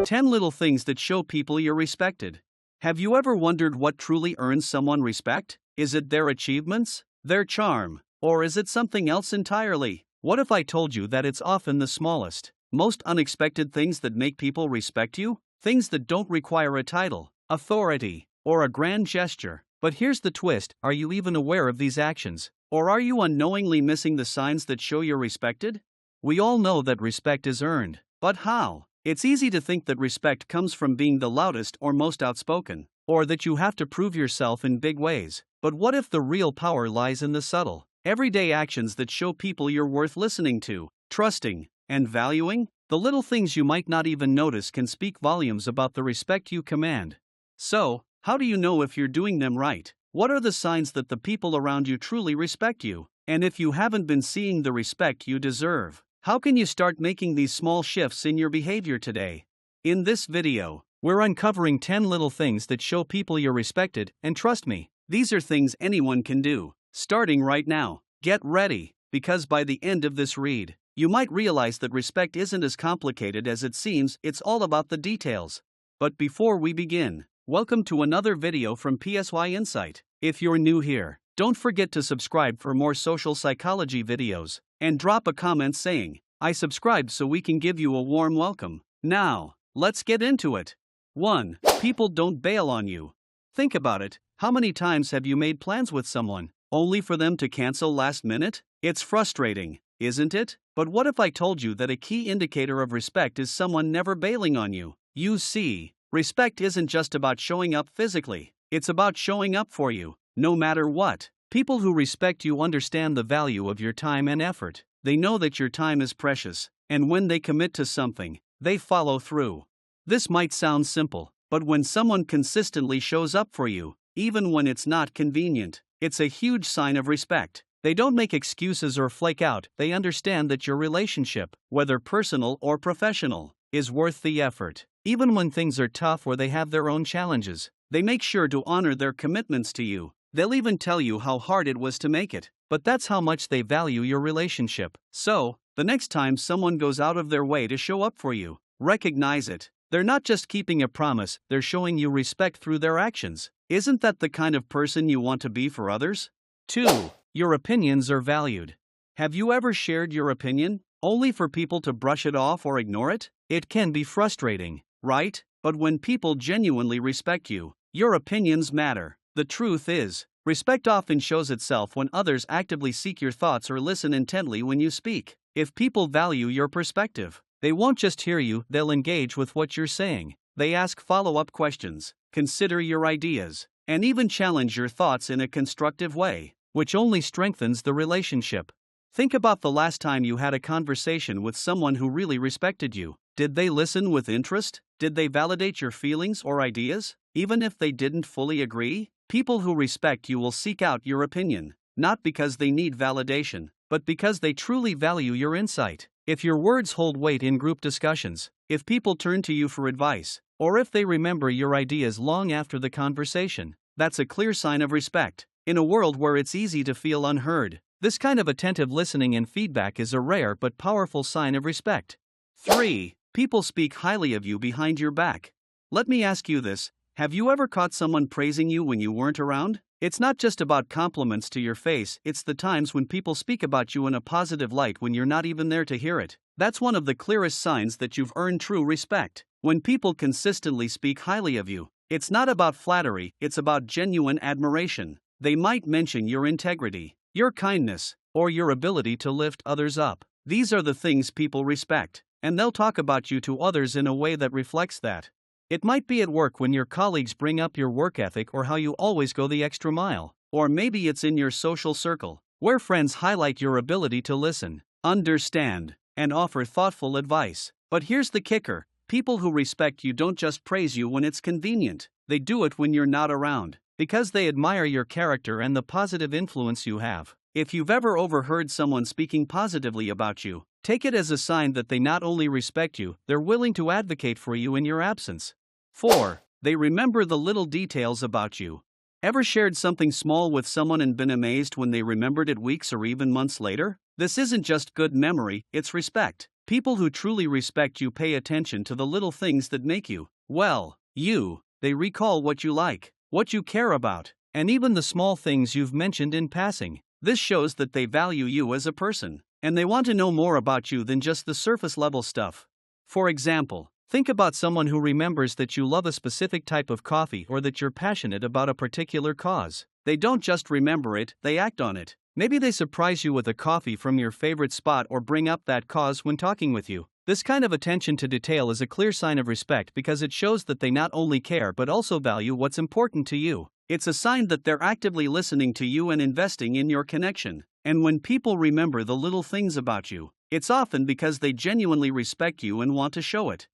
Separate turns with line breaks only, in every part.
10 little things that show people you're respected. Have you ever wondered what truly earns someone respect? Is it their achievements, their charm, or is it something else entirely? What if I told you that it's often the smallest, most unexpected things that make people respect you? Things that don't require a title, authority, or a grand gesture. But here's the twist: are you even aware of these actions? Or are you unknowingly missing the signs that show you're respected? We all know that respect is earned. But how? It's easy to think that respect comes from being the loudest or most outspoken, or that you have to prove yourself in big ways. But what if the real power lies in the subtle, everyday actions that show people you're worth listening to, trusting, and valuing? The little things you might not even notice can speak volumes about the respect you command. So, how do you know if you're doing them right? What are the signs that the people around you truly respect you? And if you haven't been seeing the respect you deserve, how can you start making these small shifts in your behavior today? In this video, we're uncovering 10 little things that show people you're respected, and trust me, these are things anyone can do. Starting right now. Get ready, because by the end of this read, you might realize that respect isn't as complicated as it seems. It's all about the details. But before we begin, welcome to another video from PSY Insight. If you're new here, don't forget to subscribe for more social psychology videos, and drop a comment saying, "I subscribed," so we can give you a warm welcome. Now, let's get into it. 1. People don't bail on you. Think about it. How many times have you made plans with someone, only for them to cancel last minute? It's frustrating, isn't it? But what if I told you that a key indicator of respect is someone never bailing on you? You see, respect isn't just about showing up physically, it's about showing up for you, no matter what. People who respect you understand the value of your time and effort. They know that your time is precious, and when they commit to something, they follow through. This might sound simple, but when someone consistently shows up for you, even when it's not convenient, it's a huge sign of respect. They don't make excuses or flake out. They understand that your relationship, whether personal or professional, is worth the effort. Even when things are tough or they have their own challenges, they make sure to honor their commitments to you. They'll even tell you how hard it was to make it, but that's how much they value your relationship. So, the next time someone goes out of their way to show up for you, recognize it. They're not just keeping a promise, they're showing you respect through their actions. Isn't that the kind of person you want to be for others? 2. Your opinions are valued. Have you ever shared your opinion, only for people to brush it off or ignore it? It can be frustrating, right? But when people genuinely respect you, your opinions matter. The truth is, respect often shows itself when others actively seek your thoughts or listen intently when you speak. If people value your perspective, they won't just hear you, they'll engage with what you're saying. They ask follow-up questions, consider your ideas, and even challenge your thoughts in a constructive way, which only strengthens the relationship. Think about the last time you had a conversation with someone who really respected you. Did they listen with interest? Did they validate your feelings or ideas, even if they didn't fully agree? People who respect you will seek out your opinion, not because they need validation, but because they truly value your insight. If your words hold weight in group discussions, if people turn to you for advice, or if they remember your ideas long after the conversation, that's a clear sign of respect. In a world where it's easy to feel unheard, this kind of attentive listening and feedback is a rare but powerful sign of respect. 3. People speak highly of you behind your back. Let me ask you this. Have you ever caught someone praising you when you weren't around? It's not just about compliments to your face, it's the times when people speak about you in a positive light when you're not even there to hear it. That's one of the clearest signs that you've earned true respect. When people consistently speak highly of you, it's not about flattery, it's about genuine admiration. They might mention your integrity, your kindness, or your ability to lift others up. These are the things people respect, and they'll talk about you to others in a way that reflects that. It might be at work when your colleagues bring up your work ethic or how you always go the extra mile. Or maybe it's in your social circle, where friends highlight your ability to listen, understand, and offer thoughtful advice. But here's the kicker: people who respect you don't just praise you when it's convenient, they do it when you're not around, because they admire your character and the positive influence you have. If you've ever overheard someone speaking positively about you, take it as a sign that they not only respect you, they're willing to advocate for you in your absence. 4. They remember the little details about you. Ever shared something small with someone and been amazed when they remembered it weeks or even months later? This isn't just good memory, it's respect. People who truly respect you pay attention to the little things that make you, well, you. They recall what you like, what you care about, and even the small things you've mentioned in passing. This shows that they value you as a person, and they want to know more about you than just the surface level stuff. For example, think about someone who remembers that you love a specific type of coffee or that you're passionate about a particular cause. They don't just remember it, they act on it. Maybe they surprise you with a coffee from your favorite spot or bring up that cause when talking with you. This kind of attention to detail is a clear sign of respect because it shows that they not only care but also value what's important to you. It's a sign that they're actively listening to you and investing in your connection. And when people remember the little things about you, it's often because they genuinely respect you and want to show it.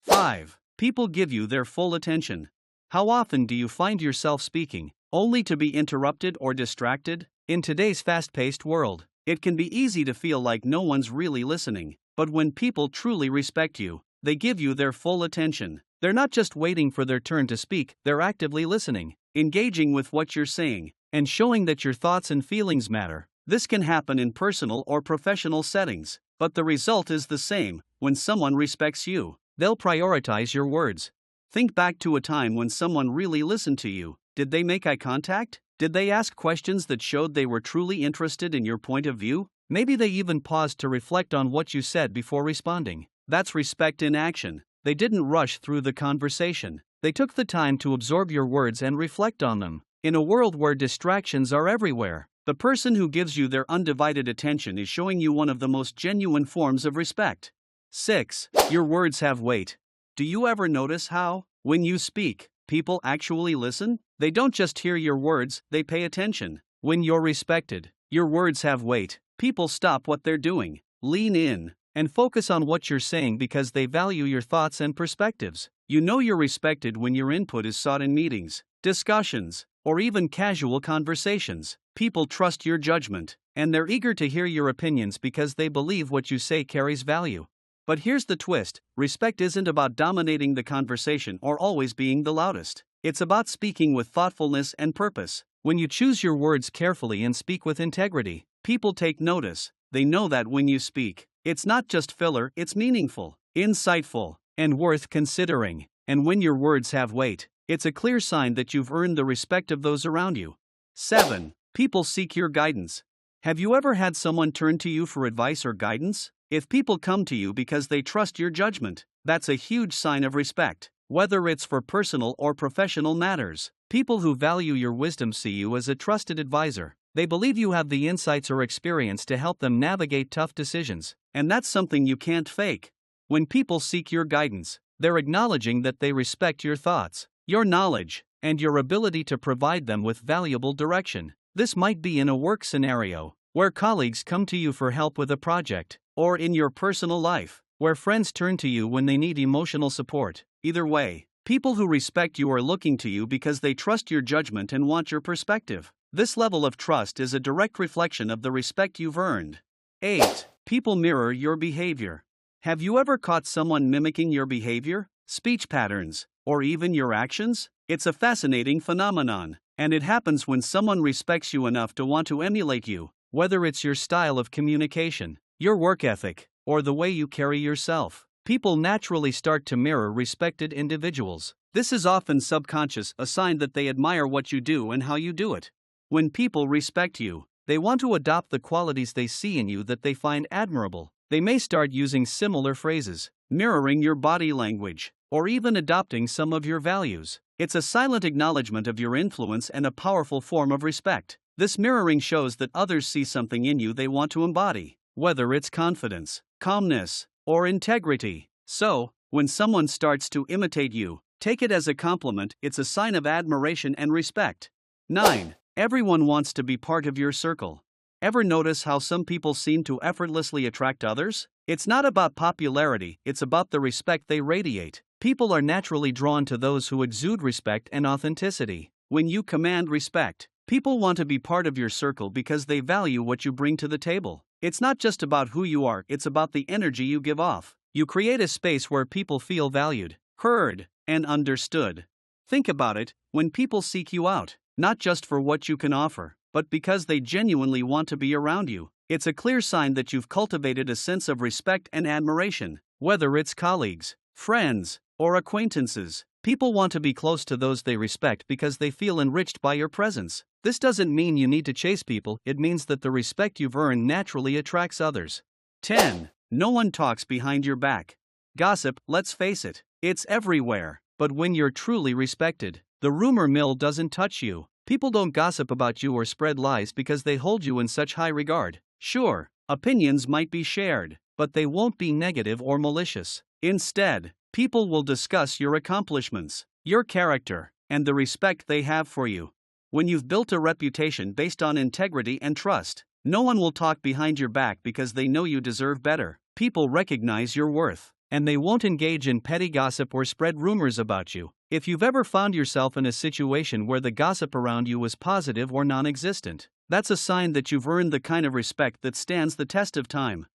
5. People give you their full attention. How often do you find yourself speaking, only to be interrupted or distracted? In today's fast-paced world, it can be easy to feel like no one's really listening. But when people truly respect you, they give you their full attention. They're not just waiting for their turn to speak, they're actively listening, engaging with what you're saying, and showing that your thoughts and feelings matter. This can happen in personal or professional settings, but the result is the same. When someone respects you, they'll prioritize your words. Think back to a time when someone really listened to you. Did they make eye contact? Did they ask questions that showed they were truly interested in your point of view? Maybe they even paused to reflect on what you said before responding. That's respect in action. They didn't rush through the conversation. They took the time to absorb your words and reflect on them. In a world where distractions are everywhere, the person who gives you their undivided attention is showing you one of the most genuine forms of respect. 6. Your words have weight. Do you ever notice how, when you speak, people actually listen? They don't just hear your words, they pay attention. When you're respected, your words have weight. People stop what they're doing, lean in, and focus on what you're saying because they value your thoughts and perspectives. You know you're respected when your input is sought in meetings, discussions, or even casual conversations. People trust your judgment, and they're eager to hear your opinions because they believe what you say carries value. But here's the twist: respect isn't about dominating the conversation or always being the loudest. It's about speaking with thoughtfulness and purpose. When you choose your words carefully and speak with integrity, people take notice. They know that when you speak, it's not just filler, it's meaningful, insightful, and worth considering. And when your words have weight, it's a clear sign that you've earned the respect of those around you. 7. People seek your guidance. Have you ever had someone turn to you for advice or guidance? If people come to you because they trust your judgment, that's a huge sign of respect. Whether it's for personal or professional matters, people who value your wisdom see you as a trusted advisor. They believe you have the insights or experience to help them navigate tough decisions, and that's something you can't fake. When people seek your guidance, they're acknowledging that they respect your thoughts, your knowledge, and your ability to provide them with valuable direction. This might be in a work scenario, where colleagues come to you for help with a project, or in your personal life, where friends turn to you when they need emotional support. Either way, people who respect you are looking to you because they trust your judgment and want your perspective. This level of trust is a direct reflection of the respect you've earned. 8. People mirror your behavior. Have you ever caught someone mimicking your behavior, speech patterns, or even your actions? It's a fascinating phenomenon, and it happens when someone respects you enough to want to emulate you, whether it's your style of communication, your work ethic, or the way you carry yourself. People naturally start to mirror respected individuals. This is often subconscious, a sign that they admire what you do and how you do it. When people respect you, they want to adopt the qualities they see in you that they find admirable. They may start using similar phrases, mirroring your body language, or even adopting some of your values. It's a silent acknowledgement of your influence and a powerful form of respect. This mirroring shows that others see something in you they want to embody, whether it's confidence, calmness, or integrity. So, when someone starts to imitate you, take it as a compliment. It's a sign of admiration and respect. 9. Everyone wants to be part of your circle. Ever notice how some people seem to effortlessly attract others? It's not about popularity, it's about the respect they radiate. People are naturally drawn to those who exude respect and authenticity. When you command respect, people want to be part of your circle because they value what you bring to the table. It's not just about who you are, it's about the energy you give off. You create a space where people feel valued, heard, and understood. Think about it: when people seek you out, not just for what you can offer, but because they genuinely want to be around you, It's a clear sign that you've cultivated a sense of respect and admiration, whether it's colleagues, friends, or acquaintances. People want to be close to those they respect because they feel enriched by your presence. This doesn't mean you need to chase people, it means that the respect you've earned naturally attracts others. 10. No one talks behind your back. Gossip, let's face it, it's everywhere. But when you're truly respected, the rumor mill doesn't touch you. People don't gossip about you or spread lies because they hold you in such high regard. Sure, opinions might be shared, but they won't be negative or malicious. Instead, people will discuss your accomplishments, your character, and the respect they have for you. When you've built a reputation based on integrity and trust, no one will talk behind your back because they know you deserve better. People recognize your worth, and they won't engage in petty gossip or spread rumors about you. If you've ever found yourself in a situation where the gossip around you was positive or non-existent, that's a sign that you've earned the kind of respect that stands the test of time.